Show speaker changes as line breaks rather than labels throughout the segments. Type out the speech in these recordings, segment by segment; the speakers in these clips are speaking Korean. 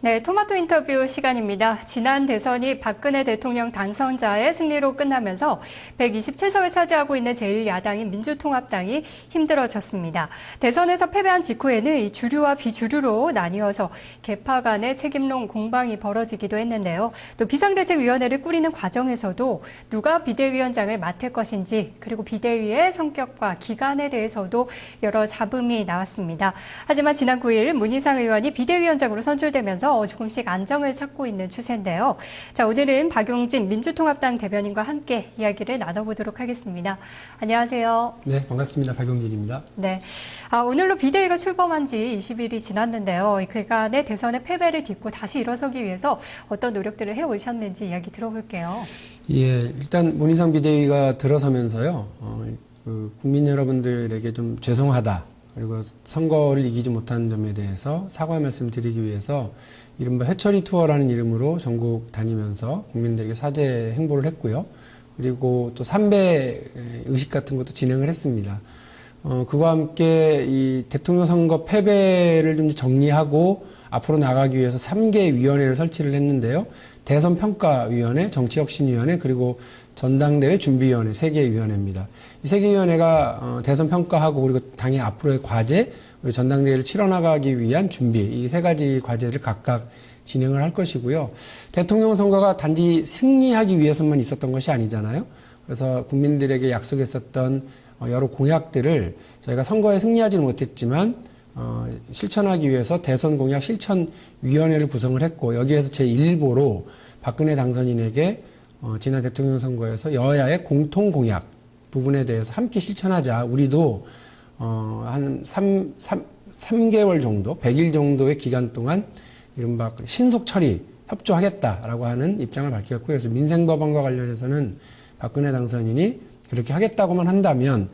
네, 토마토 인터뷰 시간입니다. 지난 대선이 박근혜 대통령 당선자의 승리로 끝나면서 127석을 차지하고 있는 제1야당인 민주통합당이 힘들어졌습니다. 대선에서 패배한 직후에는 이 주류와 비주류로 나뉘어서 계파 간의 책임론 공방이 벌어지기도 했는데요. 또 비상대책위원회를 꾸리는 과정에서도 누가 비대위원장을 맡을 것인지, 그리고 비대위의 성격과 기간에 대해서도 여러 잡음이 나왔습니다. 하지만 지난 9일 문희상 의원이 비대위원장으로 선출되면서 조금씩 안정을 찾고 있는 추세인데요. 자, 오늘은 박용진 민주통합당 대변인과 함께 이야기를 나눠보도록 하겠습니다. 안녕하세요.
네, 반갑습니다. 박용진입니다.
네, 오늘로 비대위가 출범한 지 20일이 지났는데요. 그간의 대선의 패배를 딛고 다시 일어서기 위해서 어떤 노력들을 해오셨는지 이야기 들어볼게요.
예, 일단 문희상 비대위가 들어서면서요, 국민 여러분들에게 좀 죄송하다. 그리고 선거를 이기지 못한 점에 대해서 사과 말씀 드리기 위해서 이른바 해처리 투어라는 이름으로 전국 다니면서 국민들에게 사죄 행보를 했고요. 그리고 또 삼배 의식 같은 것도 진행을 했습니다. 그와 함께 이 대통령 선거 패배를 좀 정리하고 앞으로 나가기 위해서 3개 위원회를 설치를 했는데요. 대선평가위원회, 정치혁신위원회, 그리고 전당대회 준비위원회 3개 위원회입니다. 이 3개 위원회가 대선 평가하고 그리고 당의 앞으로의 과제, 그리고 전당대회를 치러나가기 위한 준비, 이 3가지 과제를 각각 진행을 할 것이고요. 대통령 선거가 단지 승리하기 위해서만 있었던 것이 아니잖아요. 그래서 국민들에게 약속했었던 여러 공약들을 저희가 선거에 승리하지는 못했지만 실천하기 위해서 대선 공약 실천위원회를 구성을 했고, 여기에서 제1보로 박근혜 당선인에게 지난 대통령 선거에서 여야의 공통 공약 부분에 대해서 함께 실천하자. 우리도 한 3개월 정도, 100일 정도의 기간 동안 이른바 신속 처리, 협조하겠다라고 하는 입장을 밝혔고요. 그래서 민생법안과 관련해서는 박근혜 당선인이 그렇게 하겠다고만 한다면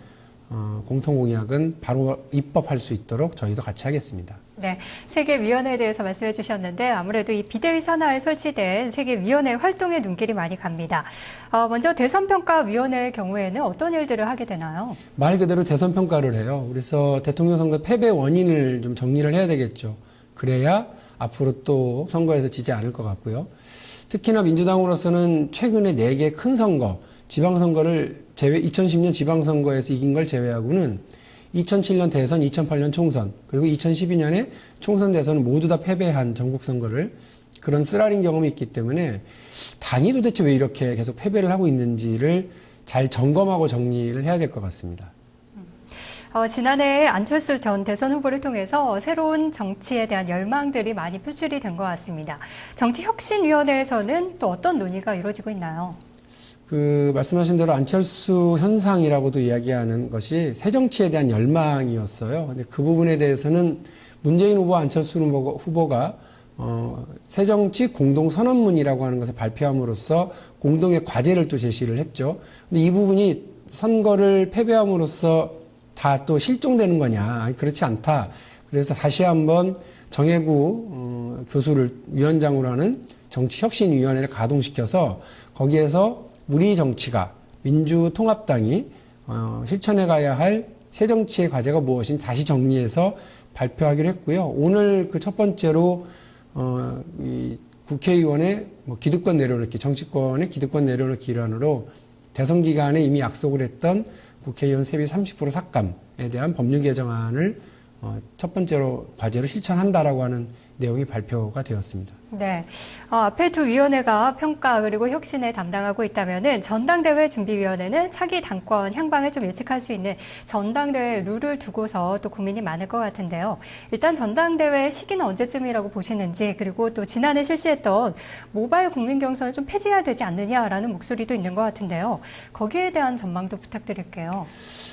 공통공약은 바로 입법할 수 있도록 저희도 같이 하겠습니다.
네, 세계위원회에 대해서 말씀해 주셨는데 아무래도 이 비대위 산하에 설치된 세계위원회 활동에 눈길이 많이 갑니다. 먼저 대선평가위원회의 경우에는 어떤 일들을 하게 되나요?
말 그대로 대선평가를 해요. 그래서 대통령 선거 패배 원인을 좀 정리를 해야 되겠죠. 그래야 앞으로 또 선거에서 지지 않을 것 같고요. 특히나 민주당으로서는 최근에 4개 큰 선거, 지방선거를 2010년 지방선거에서 이긴 걸 제외하고는 2007년 대선, 2008년 총선, 그리고 2012년에 총선 대선은 모두 다 패배한 전국선거를 그런 쓰라린 경험이 있기 때문에 당이 도대체 왜 이렇게 계속 패배를 하고 있는지를 잘 점검하고 정리를 해야 될 것 같습니다.
지난해 안철수 전 대선 후보를 통해서 새로운 정치에 대한 열망들이 많이 표출이 된 것 같습니다. 정치혁신위원회에서는 또 어떤 논의가 이루어지고 있나요?
말씀하신 대로 안철수 현상이라고도 이야기하는 것이 새정치에 대한 열망이었어요. 근데 그 부분에 대해서는 문재인 후보와 안철수 후보가 새정치 공동선언문이라고 하는 것을 발표함으로써 공동의 과제를 또 제시를 했죠. 근데 이 부분이 선거를 패배함으로써 다 또 실종되는 거냐? 그렇지 않다. 그래서 다시 한번 정혜구 교수를 위원장으로 하는 정치혁신위원회를 가동시켜서 거기에서 우리 정치가 민주통합당이 실천해 가야 할 새정치의 과제가 무엇인지 다시 정리해서 발표하기로 했고요. 오늘 그 첫 번째로 이 국회의원의 기득권 내려놓기, 정치권의 기득권 내려놓기 일환으로 대선 기간에 이미 약속을 했던 국회의원 세비 30% 삭감에 대한 법률 개정안을 첫 번째로 과제로 실천한다라고 하는 내용이 발표가 되었습니다.
네, 앞에 두 위원회가 평가 그리고 혁신을 담당하고 있다면은 전당대회 준비위원회는 차기 당권 향방을 좀 예측할 수 있는 전당대회 룰을 두고서 또 고민이 많을 것 같은데요. 일단 전당대회 시기는 언제쯤이라고 보시는지, 그리고 또 지난해 실시했던 모바일 국민 경선을 좀 폐지해야 되지 않느냐라는 목소리도 있는 것 같은데요. 거기에 대한 전망도 부탁드릴게요.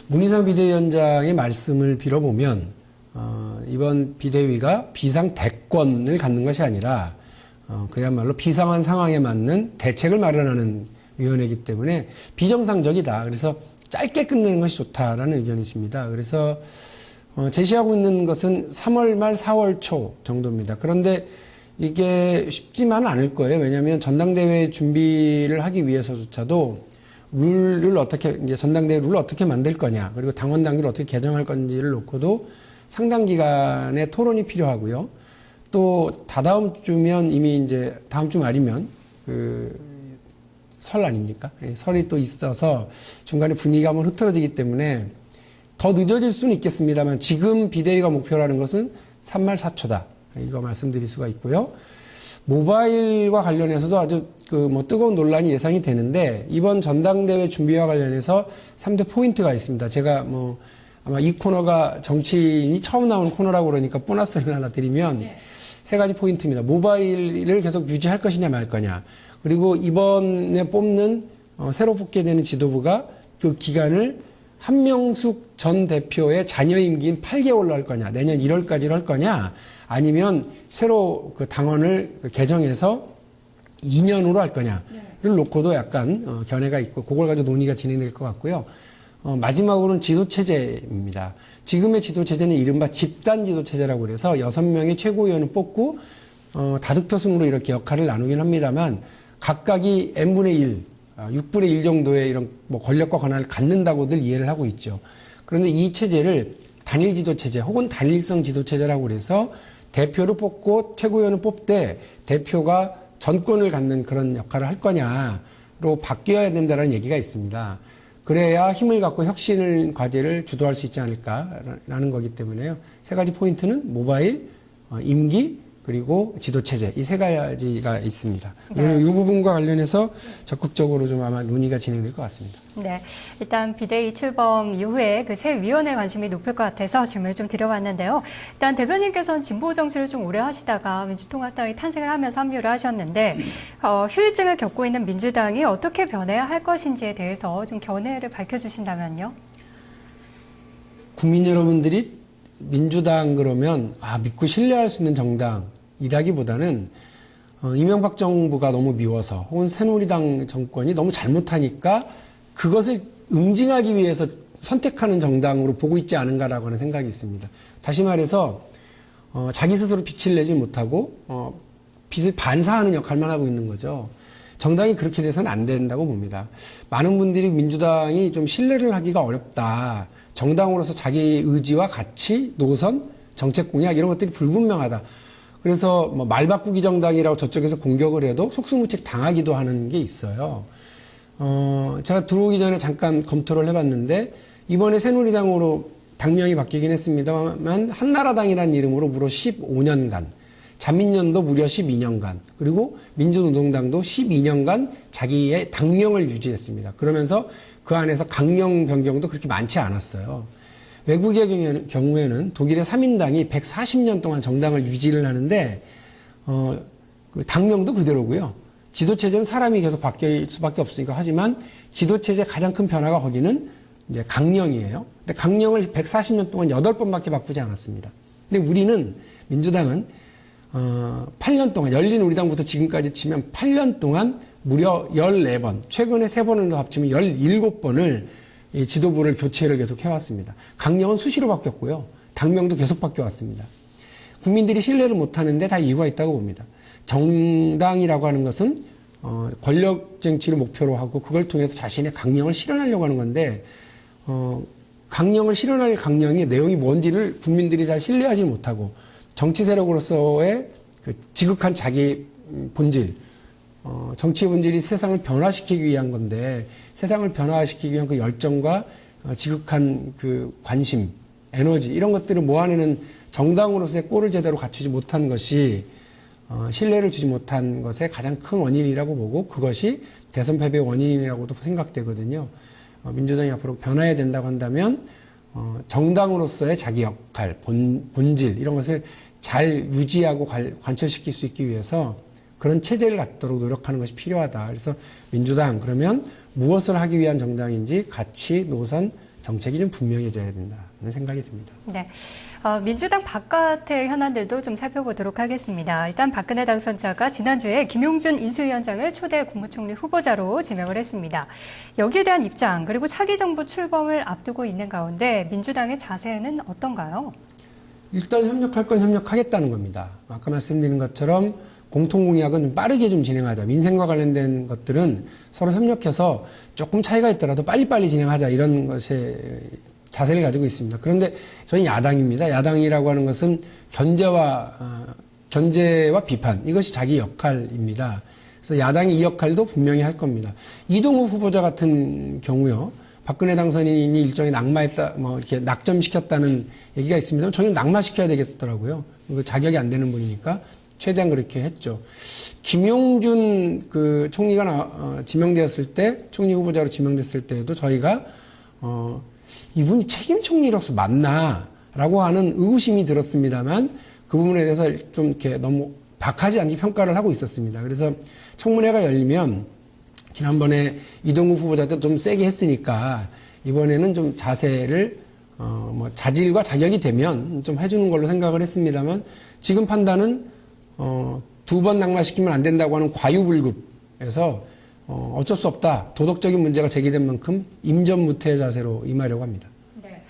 문희상 비대위원장의 말씀을 빌어보면 이번 비대위가 비상대권을 갖는 것이 아니라 그야말로 비상한 상황에 맞는 대책을 마련하는 위원회이기 때문에 비정상적이다. 그래서 짧게 끝내는 것이 좋다라는 의견이십니다. 그래서 제시하고 있는 것은 3월 말 4월 초 정도입니다. 그런데 이게 쉽지만은 않을 거예요. 왜냐하면 전당대회 준비를 하기 위해서조차도 전당대회 룰을 어떻게 만들 거냐, 그리고 당원 당규를 어떻게 개정할 건지를 놓고도 상당 기간의 토론이 필요하고요. 또 다다음 주면 이미 이제 다음 주 말이면 설 아닙니까? 예, 설이 또 있어서 중간에 분위기가 한번 흐트러지기 때문에 더 늦어질 수는 있겠습니다만 지금 비대위가 목표라는 것은 3말 4초다. 이거 말씀드릴 수가 있고요. 모바일과 관련해서도 아주 뜨거운 논란이 예상이 되는데 이번 전당대회 준비와 관련해서 3대 포인트가 있습니다. 제가 아마 이 코너가 정치인이 처음 나오는 코너라고 그러니까 보너스를 하나 드리면 네. 3가지 포인트입니다. 모바일을 계속 유지할 것이냐 말 거냐. 그리고 이번에 뽑는 새로 뽑게 되는 지도부가 그 기간을 한명숙 전 대표의 자녀 임기인 8개월로 할 거냐, 내년 1월까지로 할 거냐, 아니면 새로 그 당원을 개정해서 2년으로 할 거냐를 놓고도 약간 견해가 있고 그걸 가지고 논의가 진행될 것 같고요. 마지막으로는 지도체제입니다. 지금의 지도체제는 이른바 집단 지도체제라고 그래서 6명의 최고위원을 뽑고 다득표 순으로 이렇게 역할을 나누긴 합니다만 각각이 n분의 1, 6분의 1 정도의 이런 권력과 권한을 갖는다고들 이해를 하고 있죠. 그런데 이 체제를 단일 지도체제 혹은 단일성 지도체제라고 그래서 대표를 뽑고 최고위원을 뽑되 대표가 전권을 갖는 그런 역할을 할 거냐로 바뀌어야 된다는 얘기가 있습니다. 그래야 힘을 갖고 혁신 과제를 주도할 수 있지 않을까라는 거기 때문에요. 3가지 포인트는 모바일, 임기, 그리고 지도체제 이 3가지가 있습니다. 네. 이 부분과 관련해서 적극적으로 좀 아마 논의가 진행될 것 같습니다.
네, 일단 비대위 출범 이후에 그 새 위원회 관심이 높을 것 같아서 질문을 좀 드려봤는데요. 일단 대변인께서는 진보 정치를 좀 오래 하시다가 민주통합당이 탄생을 하면서 합류를 하셨는데 휴유증을 겪고 있는 민주당이 어떻게 변해야 할 것인지에 대해서 좀 견해를 밝혀주신다면요.
국민 여러분들이 민주당 그러면 믿고 신뢰할 수 있는 정당이라기보다는 이명박 정부가 너무 미워서 혹은 새누리당 정권이 너무 잘못하니까 그것을 응징하기 위해서 선택하는 정당으로 보고 있지 않은가라고 하는 생각이 있습니다. 다시 말해서 자기 스스로 빛을 내지 못하고 빛을 반사하는 역할만 하고 있는 거죠. 정당이 그렇게 돼서는 안 된다고 봅니다. 많은 분들이 민주당이 좀 신뢰를 하기가 어렵다. 정당으로서 자기 의지와 가치, 노선, 정책 공약 이런 것들이 불분명하다. 그래서 말 바꾸기 정당이라고 저쪽에서 공격을 해도 속수무책 당하기도 하는 게 있어요. 제가 들어오기 전에 잠깐 검토를 해봤는데 이번에 새누리당으로 당명이 바뀌긴 했습니다만 한나라당이라는 이름으로 무려 15년간, 자민련도 무려 12년간, 그리고 민주노동당도 12년간 자기의 당명을 유지했습니다. 그러면서 그 안에서 강령 변경도 그렇게 많지 않았어요. 외국의 경우에는 독일의 3인당이 140년 동안 정당을 유지를 하는데 그 당명도 그대로고요. 지도체제는 사람이 계속 바뀔 수밖에 없으니까 하지만 지도체제의 가장 큰 변화가 거기는 이제 강령이에요. 근데 강령을 140년 동안 8번밖에 바꾸지 않았습니다. 근데 우리는 민주당은 8년 동안 열린 우리당부터 지금까지 치면 8년 동안 무려 14번, 최근에 3번을 더 합치면 17번을 이 지도부를 교체를 계속 해왔습니다. 강령은 수시로 바뀌었고요. 당명도 계속 바뀌어왔습니다. 국민들이 신뢰를 못하는데 다 이유가 있다고 봅니다. 정당이라고 하는 것은 권력 쟁취를 목표로 하고 그걸 통해서 자신의 강령을 실현하려고 하는 건데 강령을 실현할 강령의 내용이 뭔지를 국민들이 잘 신뢰하지 못하고 정치 세력으로서의 그 지극한 자기 본질, 정치의 본질이 세상을 변화시키기 위한 건데 세상을 변화시키기 위한 그 열정과 지극한 그 관심, 에너지 이런 것들을 모아내는 정당으로서의 꼴을 제대로 갖추지 못한 것이 신뢰를 주지 못한 것의 가장 큰 원인이라고 보고 그것이 대선 패배의 원인이라고도 생각되거든요. 민주당이 앞으로 변화해야 된다고 한다면 정당으로서의 자기 역할, 본질 이런 것을 잘 유지하고 관철시킬 수 있기 위해서 그런 체제를 갖도록 노력하는 것이 필요하다. 그래서 민주당 그러면 무엇을 하기 위한 정당인지 가치, 노선, 정책이 좀 분명해져야 된다는 생각이 듭니다.
네. 민주당 바깥의 현안들도 좀 살펴보도록 하겠습니다. 일단 박근혜 당선자가 지난주에 김용준 인수위원장을 초대 국무총리 후보자로 지명을 했습니다. 여기에 대한 입장 그리고 차기 정부 출범을 앞두고 있는 가운데 민주당의 자세는 어떤가요?
일단 협력할 건 협력하겠다는 겁니다. 아까 말씀드린 것처럼 공통공약은 좀 빠르게 좀 진행하자. 민생과 관련된 것들은 서로 협력해서 조금 차이가 있더라도 빨리빨리 진행하자. 이런 것에 자세를 가지고 있습니다. 그런데 저는 야당입니다. 야당이라고 하는 것은 견제와 견제와 비판, 이것이 자기 역할입니다. 그래서 야당이 이 역할도 분명히 할 겁니다. 이동우 후보자 같은 경우요, 박근혜 당선인이 일종의 낙마했다, 뭐 이렇게 낙점시켰다는 얘기가 있습니다. 저는 낙마시켜야 되겠더라고요. 이거 자격이 안 되는 분이니까 최대한 그렇게 했죠. 김용준 그 총리가 지명되었을 때, 총리 후보자로 지명됐을 때에도 저희가 이분이 책임 총리로서 맞나라고 하는 의구심이 들었습니다만 그 부분에 대해서 좀 이렇게 너무 박하지 않게 평가를 하고 있었습니다. 그래서 청문회가 열리면 지난번에 이동국 후보자도 좀 세게 했으니까 이번에는 좀 자세를 뭐 자질과 자격이 되면 좀 해주는 걸로 생각을 했습니다만 지금 판단은 2번 낙마시키면 안 된다고 하는 과유불급에서 어쩔 수 없다. 도덕적인 문제가 제기된 만큼 임전무퇴의 자세로 임하려고 합니다.
네.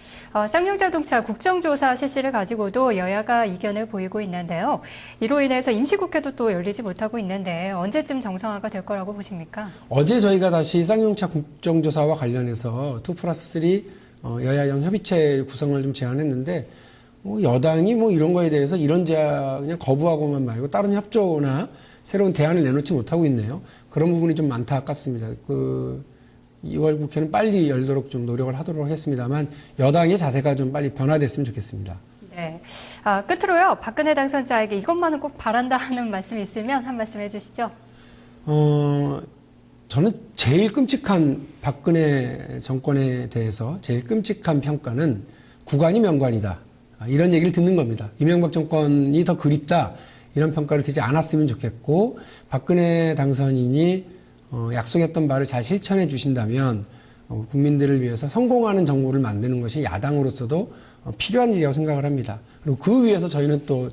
쌍용자동차 국정조사 실시를 가지고도 여야가 이견을 보이고 있는데요. 이로 인해서 임시국회도 또 열리지 못하고 있는데 언제쯤 정상화가 될 거라고 보십니까?
어제 저희가 다시 쌍용차 국정조사와 관련해서 2+3 여야형 협의체 구성을 좀 제안했는데 여당이 뭐 이런 거에 대해서 이런 제안 그냥 거부하고만 말고 다른 협조나 새로운 대안을 내놓지 못하고 있네요. 그런 부분이 좀 안타깝습니다. 2월 국회는 빨리 열도록 좀 노력을 하도록 하겠습니다만 여당의 자세가 좀 빨리 변화됐으면 좋겠습니다.
네. 끝으로요. 박근혜 당선자에게 이것만은 꼭 바란다 하는 말씀이 있으면 한 말씀 해주시죠.
저는 제일 끔찍한 박근혜 정권에 대해서 제일 끔찍한 평가는 구관이 명관이다. 이런 얘기를 듣는 겁니다. 이명박 정권이 더 그립다. 이런 평가를 듣지 않았으면 좋겠고 박근혜 당선인이 약속했던 바를 잘 실천해 주신다면 국민들을 위해서 성공하는 정부를 만드는 것이 야당으로서도 필요한 일이라고 생각을 합니다. 그리고 그 위해서 저희는 또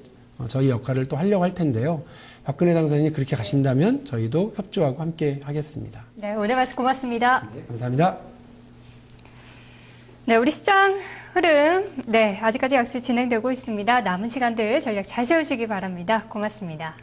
저희 역할을 또 하려고 할 텐데요. 박근혜 당선인이 그렇게 가신다면 저희도 협조하고 함께 하겠습니다.
네, 오늘 말씀 고맙습니다.
네, 감사합니다.
네, 우리 시장 흐름, 아직까지 약수 진행되고 있습니다. 남은 시간들 전략 잘 세우시기 바랍니다. 고맙습니다.